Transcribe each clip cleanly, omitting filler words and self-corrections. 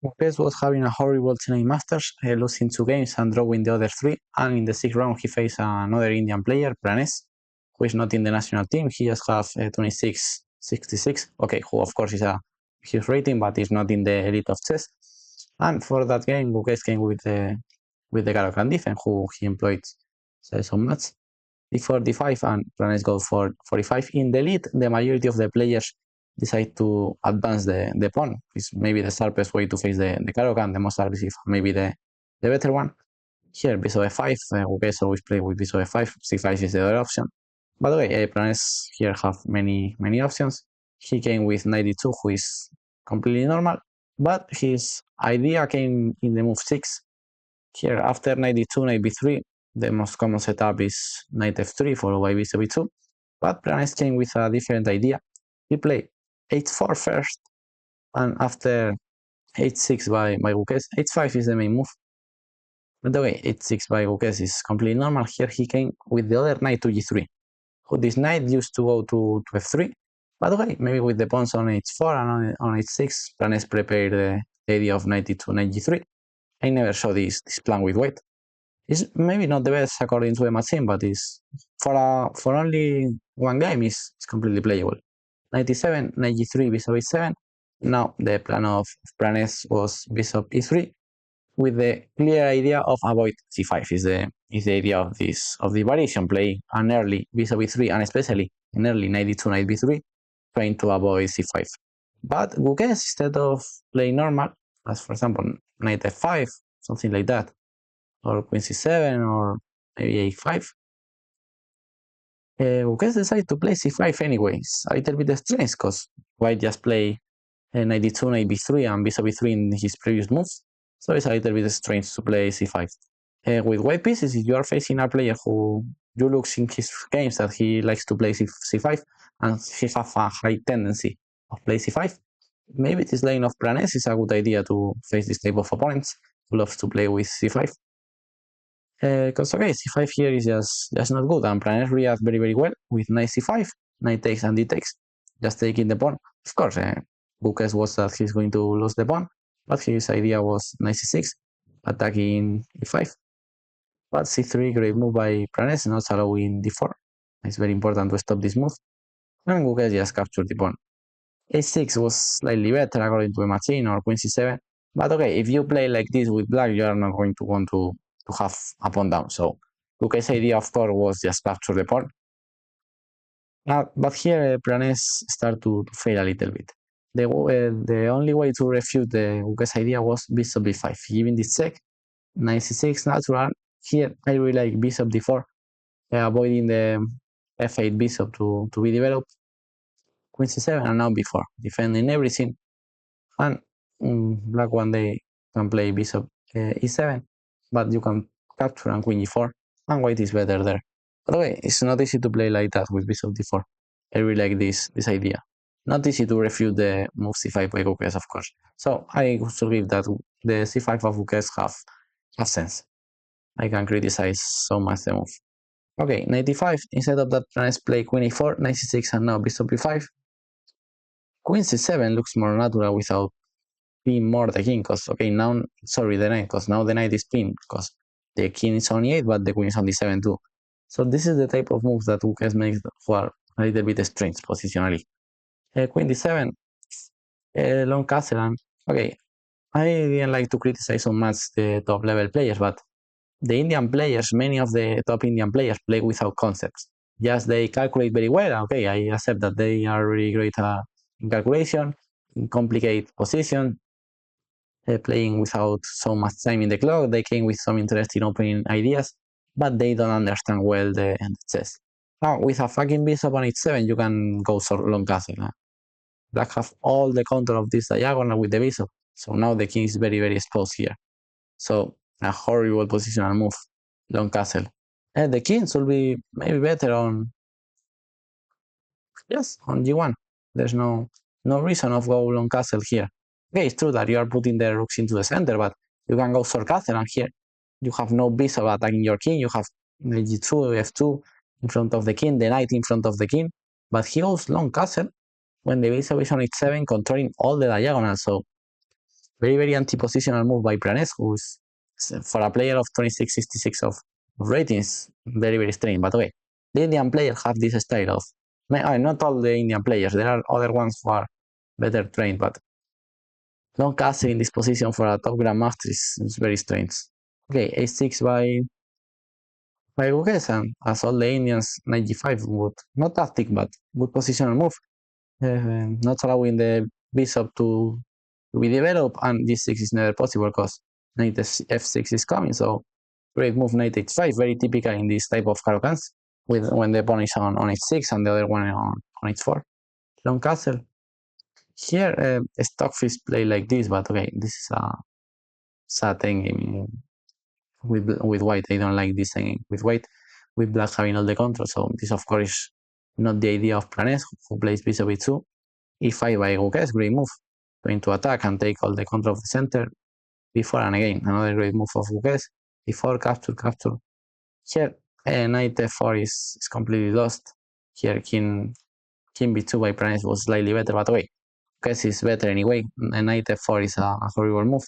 Gukesh was having a horrible Chennai Masters, losing 2 games and drawing the other 3, and in the 6th round he faced another Indian player, Pranesh, who is not in the national team. He just has 26-66, okay, who of course is a huge rating, but is not in the elite of chess. And for that game, Gukesh came with the Karokan defense, who he employed so much. D4, D5, and Pranesh goes for 45. In the lead, the majority of the players decide to advance the pawn. It's maybe the sharpest way to face the Karokan, the most aggressive, maybe the better one. Here, bishop f5, Gukesh always play with bishop f5, c5 is the other option. By the way, Pranesh here have many options. He came with knight d2, who is completely normal, but his idea came in the move 6. Here, after knight d2, knight b3, the most common setup is knight f3 followed by bishop e2, but Pranesh came with a different idea. He played h4 first, and after h6 by Gukesh, h5 is the main move. By the way, h6 by Gukesh is completely normal. Here he came with the other knight to g3. Who this knight used to go to f3. By the way, maybe with the pawns on h4 and on h6, Pranesh prepared the idea of knight e2, knight g3. I never saw this plan with white. It's maybe not the best according to the machine, but it's for only one game is completely playable. 97, knight g3, bishop e7. Now the plan of Pranesh was bishop e3, with the clear idea of avoid c5 is the idea of the variation play an early bishop e3 and especially an early knight d2, knight b3, trying to avoid c5. But Gukesh, instead of playing normal, as for example knight f5, something like that, or queen c7, or maybe a5, Gukesh decided to play c5 anyways. A little bit strange, because white just play knight d2, knight b3, and bishop e3 in his previous moves. So it's a little bit strange to play c5. With white pieces, if you are facing a player who you look in his games that he likes to play c5, and he has a high tendency of play c5, maybe this lane of Pranesh is a good idea to face this type of opponents who loves to play with c5. Because okay, c5 here is just not good, and Pranesh reacts very well with knight c5, knight takes and d takes, just taking the pawn. Of course, Gukesh was that he's going to lose the pawn, but his idea was knight c6, attacking e5. But c3, great move by Pranesh, not allowing d4. It's very important to stop this move. And Gukesh just captured the pawn. a6 was slightly better according to the machine, or queen c7. But okay, if you play like this with black, you are not going to want to have a pawn down. So Gukesh's idea, of course, was just capture the pawn. But here Pranesh started to fail a little bit. The only way to refute the Gukesh idea was bishop b5, giving this check, knight c6 natural. Here I really like bishop d4, avoiding the f8 bishop to be developed. Queen c7 and now b4, defending everything. And black one day can play bishop e7, but you can capture and queen e4, and white is better there. By the way, it's not easy to play like that with bishop d4. I really like this idea. Not easy to refute the move c5 by Gukesh, of course. So I should give that the c5 of Gukesh have sense. I can criticize so much the move. Okay, knight d5. Instead of that, Pranesh play queen e4, knight c6, and now bishop b5. Queen c7 looks more natural without being more the king, because okay, now sorry, the knight, because now the knight is pinned, because the king is on e8, but the queen is on d7 too. So this is the type of moves that Gukesh makes who are a little bit strange positionally. Queen d7, long castle, and okay, I didn't like to criticize so much the top level players, but the Indian players, many of the top Indian players play without concepts. Just they calculate very well. Okay, I accept that they are really great in calculation, in complicated position, playing without so much time in the clock. They came with some interesting opening ideas, but they don't understand well the chess. Now, with a fucking bishop on h7, you can go so long castle. Black have all the control of this diagonal with the bishop, so now the king is very exposed here. So a horrible positional move, long castle. And the king should be maybe better on g1. There's no reason of go long castle here. Okay, it's true that you are putting the rooks into the center, but you can go short castle, and here you have no bishop attacking your king. You have g2, f2 in front of the king, the knight in front of the king, but he goes long castle when the bishop is on h7, controlling all the diagonals. So very anti-positional move by Pranes, who's for a player of 2666 of ratings, very strange. But okay, the Indian players have this style of, not all the Indian players, there are other ones who are better trained, but long castle in this position for a top grandmaster is very strange. Okay, a6 by Gukesh, and as all the Indians, 95 would, not tactic, but good positional move, not allowing the bishop to be developed, and g6 is never possible because knight f6 is coming, so great move knight h5, very typical in this type of Karokans, with when the pawn is on h6 and the other one on h4. Long castle. Here, Stockfish play like this, but okay, this is a sad thing with white. I don't like this thing with white, with black having all the control, so this of course is not the idea of Pranes, who plays bishop e2, e5 by Gukesh, great move, going to attack and take all the control of the center, b4, and again, another great move of Gukesh, e4, capture. Here, knight f4 is completely lost. Here, king b2 by Pranes was slightly better, but okay, Gukesh is better anyway, and knight f4 is a horrible move.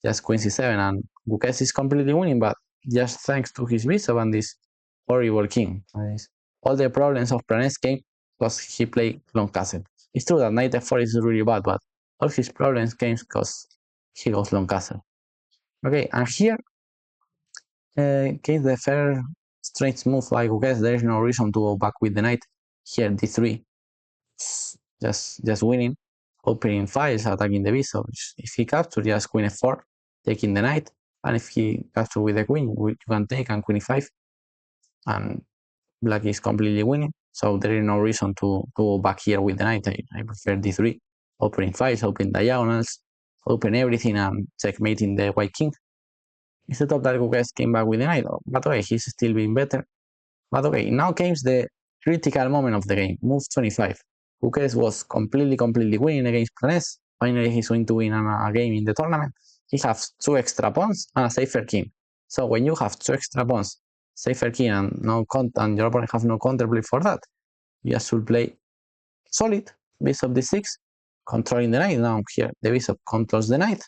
Just queen c7, and Gukesh is completely winning, but just thanks to his bishop and this horrible king. All the problems of Pranes came because he played long castle. It's true that knight f4 is really bad, but all his problems came because he goes long castle. Okay, and here came the fair strange move by Gukesh. There is no reason to go back with the knight. Here d3, just winning, opening files, attacking the bishop. If he captures, just queen f4, taking the knight, and if he captures with the queen, you can take and queen e5, and black is completely winning. So there is no reason to go back here with the knight. I prefer d3, opening files, open diagonals, open everything, and checkmating the white king. Instead of that, Gukesh came back with the knight, but okay, he's still being better. But okay, now comes the critical moment of the game, move 25. Gukesh was completely winning against Pranes. Finally, he's going to win a game in the tournament. He has 2 extra pawns and a safer king. So when you have 2 extra pawns, safer king, and and your opponent have no counterplay for that, you just should play solid, bishop d6, controlling the knight. Now here, the bishop controls the knight.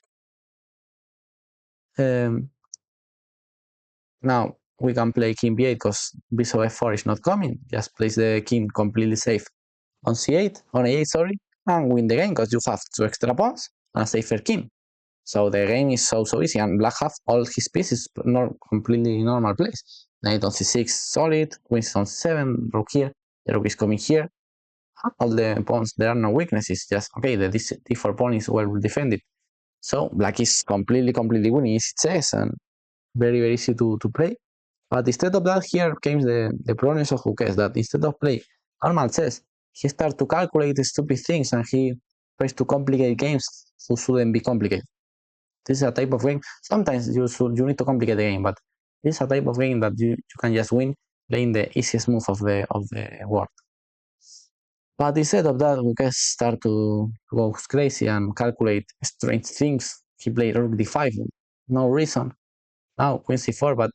Now we can play king b8 because bishop f4 is not coming. Just place the king completely safe on c8, on a8, sorry, and win the game because you have 2 extra pawns and a safer king. So the game is so easy, and black have all his pieces completely normal place. Knight on c6 solid, queen on c7, rook here, the rook is coming here. All the pawns, there are no weaknesses, just okay, the d4 pawn is well defended. So black is completely winning easy chess and very easy to play. But instead of that, here comes the problems of Gukesh, that instead of play normal chess, he starts to calculate stupid things and he tries to complicate games who shouldn't be complicated. This is a type of game, sometimes you need to complicate the game, but this is a type of game that you can just win playing the easiest move of the world. But instead of that, Gukesh start to go crazy and calculate strange things. He played rook d5, no reason. Now queen c4, but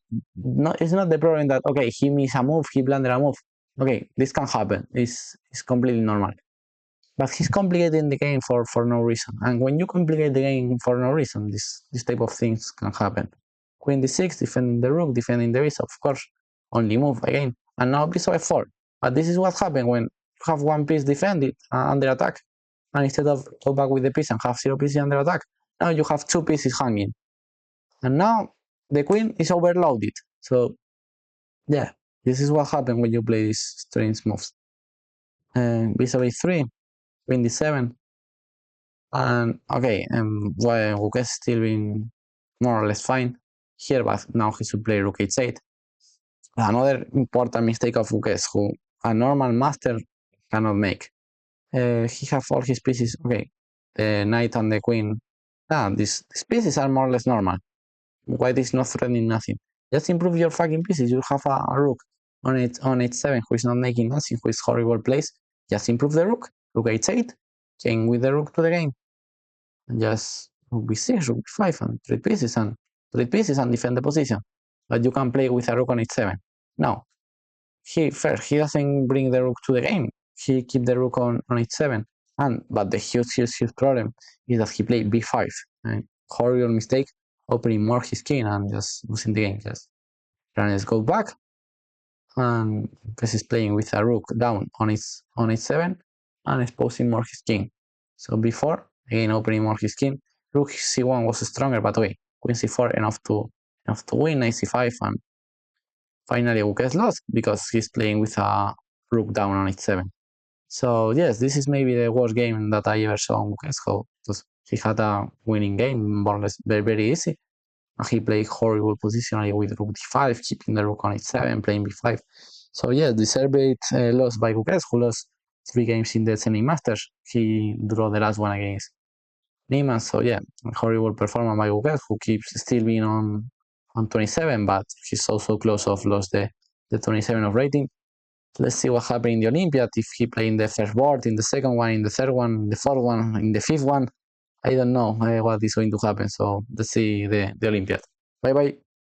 it's not the problem that, okay, he missed a move, he blundered a move. Okay, this can happen. It's completely normal. But he's complicating the game for no reason. And when you complicate the game for no reason, this type of things can happen. Queen d6, defending the rook, defending the bishop, of course. Only move again. And now bishop f4. But this is what happens when you have one piece defended under attack. And instead of go back with the piece and have 0 pieces under attack, now you have 2 pieces hanging. And now the queen is overloaded. So yeah, this is what happens when you play these strange moves. Bishop a3, queen d7, and okay, well, Gukesh still being more or less fine here, but now he should play rook h8. Another important mistake of Gukesh, who a normal master cannot make. He have all his pieces. Okay, the knight and the queen. These pieces are more or less normal. White is not threatening nothing. Just improve your fucking pieces. You have a rook on h7 who is not making nothing, who is horrible place. Just improve the rook. Rook h8. Chain with the rook to the game. And just rook b6, rook b5, and 3 pieces and defend the position. But you can play with a rook on h7. No. He doesn't bring the rook to the game. He keep the rook on h7. But the huge problem is that he played b5. horrible mistake, opening more his king and just losing the game. Just let's go back, and because he's playing with a rook down on its h7 and exposing more his king. So before, again opening more his king, rook c1 was stronger, but okay, queen c4 enough to win, knight c5, and finally Gukesh lost because he's playing with a rook down on h7. So yes, this is maybe the worst game that I ever saw on Gukesh, because he had a winning game, more or less very easy. And he played horrible positionally with rook d5, keeping the rook on h7, playing b5. So yeah, deserved loss by Gukesh, who lost 3 games in the Chennai Masters. He drew the last one against Neiman. So yeah, horrible performance by Gukesh, who keeps still being on 27, but he's also close of lost the 27 of rating. Let's see what happened in the Olympiad, if he played in the first board, in the second one, in the third one, in the fourth one, in the fifth one. I don't know what is going to happen. So let's see the Olympiad. Bye bye.